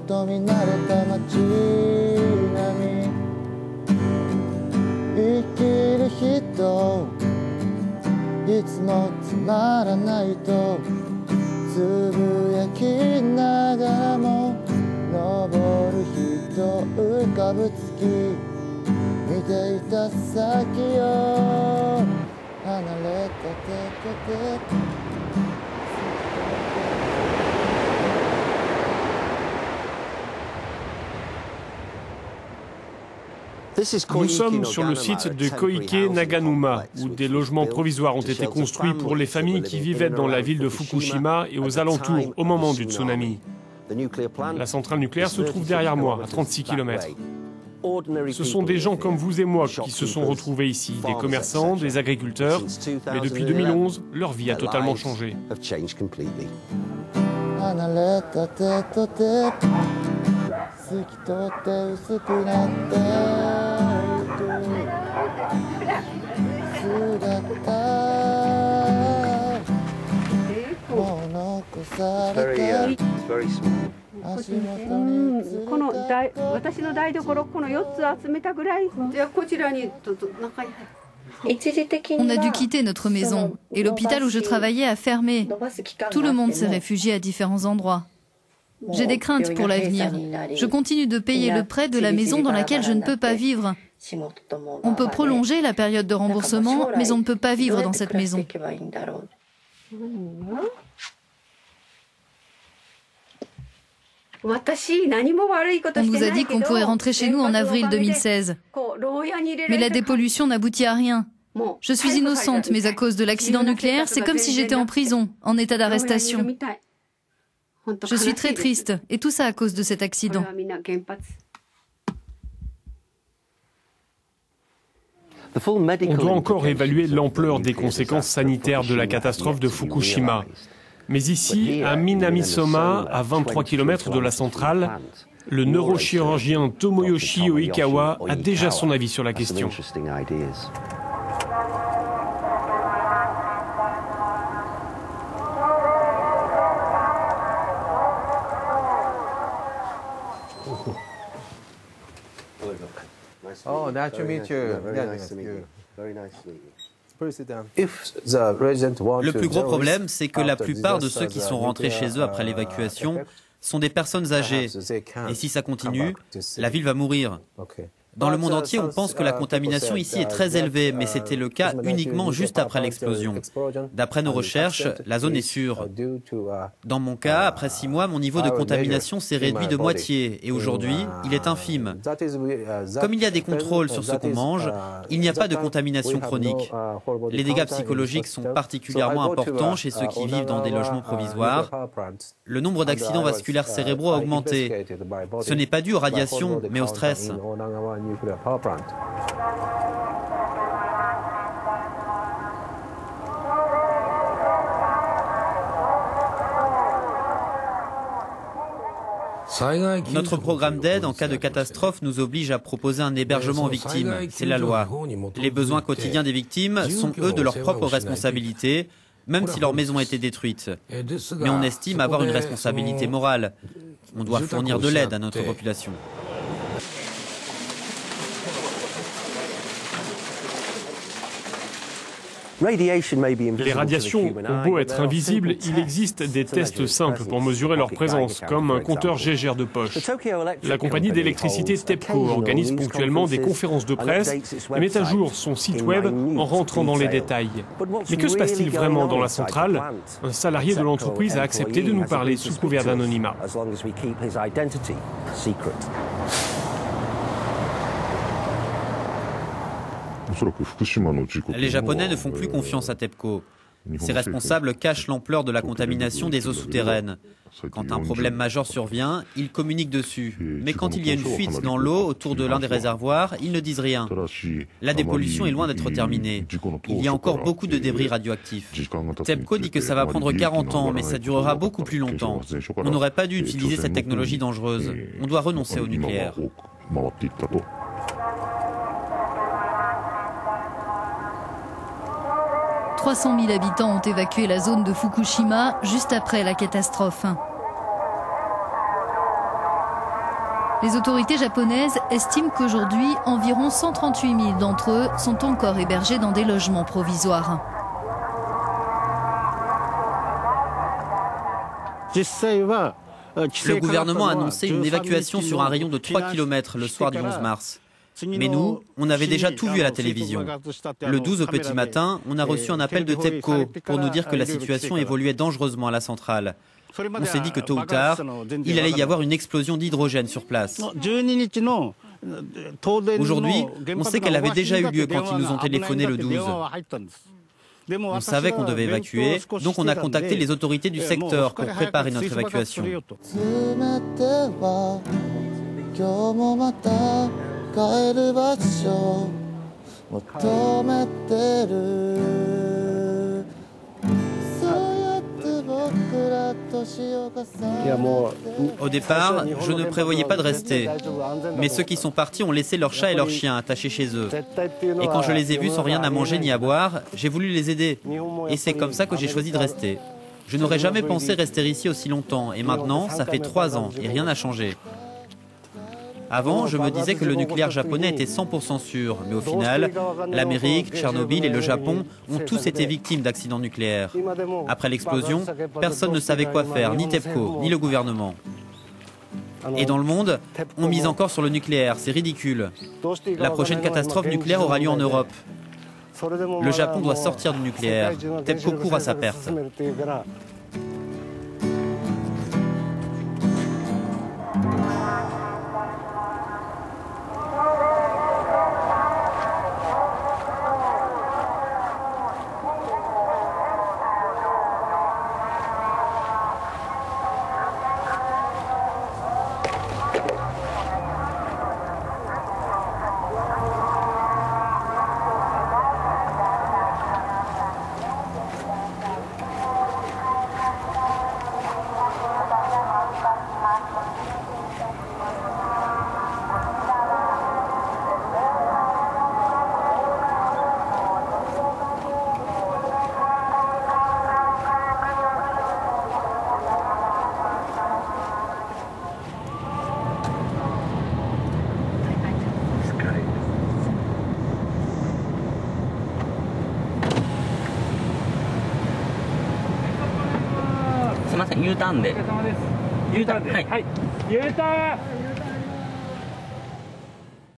と見慣れた街並み生きる人いつもつまらないとつぶやきながらも登る人浮かぶ月見ていた先よ離れた手と手Nous sommes sur le site de Koike Naganuma, où des logements provisoires ont été construits pour les familles qui vivaient dans la ville de Fukushima et aux alentours au moment du tsunami. La centrale nucléaire se trouve derrière moi, à 36 km. Ce sont des gens comme vous et moi qui se sont retrouvés ici, des commerçants, des agriculteurs, mais depuis 2011, leur vie a totalement changé. On a dû quitter notre maison et l'hôpital où je travaillais a fermé. Tout le monde s'est réfugié à différents endroits. J'ai des craintes pour l'avenir. Je continue de payer le prêt de la maison dans laquelle je ne peux pas vivre. On peut prolonger la période de remboursement, mais on ne peut pas vivre dans cette maison. On nous a dit qu'on pourrait rentrer chez nous en avril 2016. Mais la dépollution n'aboutit à rien. Je suis innocente, mais à cause de l'accident nucléaire, c'est comme si j'étais en prison, en état d'arrestation. Je suis très triste, et tout ça à cause de cet accident. On doit encore évaluer l'ampleur des conséquences sanitaires de la catastrophe de Fukushima. Mais ici, à Minamisoma, à 23 km de la centrale, le neurochirurgien Tomoyoshi Oikawa a déjà son avis sur la question. Oh, nice to meet you. Le plus gros problème, c'est que la plupart de ceux qui sont rentrés chez eux après l'évacuation sont des personnes âgées. Et si ça continue, la ville va mourir. Dans le monde entier, on pense que la contamination ici est très élevée, mais c'était le cas uniquement juste après l'explosion. D'après nos recherches, la zone est sûre. Dans mon cas, après 6 mois, mon niveau de contamination s'est réduit de moitié, et aujourd'hui, il est infime. Comme il y a des contrôles sur ce qu'on mange, il n'y a pas de contamination chronique. Les dégâts psychologiques sont particulièrement importants chez ceux qui vivent dans des logements provisoires. Le nombre d'accidents vasculaires cérébraux a augmenté. Ce n'est pas dû aux radiations, mais au stress. Nuclear power plant. Notre programme d'aide en cas de catastrophe nous oblige à proposer un hébergement aux victimes. C'est la loi. Les besoins quotidiens des victimes sont, eux, de leur propre responsabilité, même si leur maison a été détruite. Mais on estime avoir une responsabilité morale. On doit fournir de l'aide à notre population. Les radiations ont beau être invisibles, il existe des tests simples pour mesurer leur présence, comme un compteur Geiger de poche. La compagnie d'électricité TEPCO organise ponctuellement des conférences de presse et met à jour son site web en rentrant dans les détails. Mais que se passe-t-il vraiment dans la centrale? Un salarié de l'entreprise a accepté de nous parler sous couvert d'anonymat. Les Japonais ne font plus confiance à TEPCO. Ces responsables cachent l'ampleur de la contamination des eaux souterraines. Quand un problème majeur survient, ils communiquent dessus. Mais quand il y a une fuite dans l'eau autour de l'un des réservoirs, ils ne disent rien. La dépollution est loin d'être terminée. Il y a encore beaucoup de débris radioactifs. TEPCO dit que ça va prendre 40 ans, mais ça durera beaucoup plus longtemps. On n'aurait pas dû utiliser cette technologie dangereuse. On doit renoncer au nucléaire. 300 000 habitants ont évacué la zone de Fukushima juste après la catastrophe. Les autorités japonaises estiment qu'aujourd'hui, environ 138 000 d'entre eux sont encore hébergés dans des logements provisoires. Le gouvernement a annoncé une évacuation sur un rayon de 3 km le soir du 11 mars. Mais nous, on avait déjà tout vu à la télévision. Le 12 au petit matin, on a reçu un appel de TEPCO pour nous dire que la situation évoluait dangereusement à la centrale. On s'est dit que tôt ou tard, il allait y avoir une explosion d'hydrogène sur place. Aujourd'hui, on sait qu'elle avait déjà eu lieu quand ils nous ont téléphoné le 12. On savait qu'on devait évacuer, donc on a contacté les autorités du secteur pour préparer notre évacuation. Au départ, je ne prévoyais pas de rester. Mais ceux qui sont partis ont laissé leurs chats et leurs chiens attachés chez eux. Et quand je les ai vus sans rien à manger ni à boire, j'ai voulu les aider. Et c'est comme ça que j'ai choisi de rester. Je n'aurais jamais pensé rester ici aussi longtemps. Et maintenant, ça fait 3 ans et rien n'a changé. Avant, je me disais que le nucléaire japonais était 100% sûr, mais au final, l'Amérique, Tchernobyl et le Japon ont tous été victimes d'accidents nucléaires. Après l'explosion, personne ne savait quoi faire, ni TEPCO, ni le gouvernement. Et dans le monde, on mise encore sur le nucléaire, c'est ridicule. La prochaine catastrophe nucléaire aura lieu en Europe. Le Japon doit sortir du nucléaire. TEPCO court à sa perte. U ターンで。U ターン。はい。U ターン。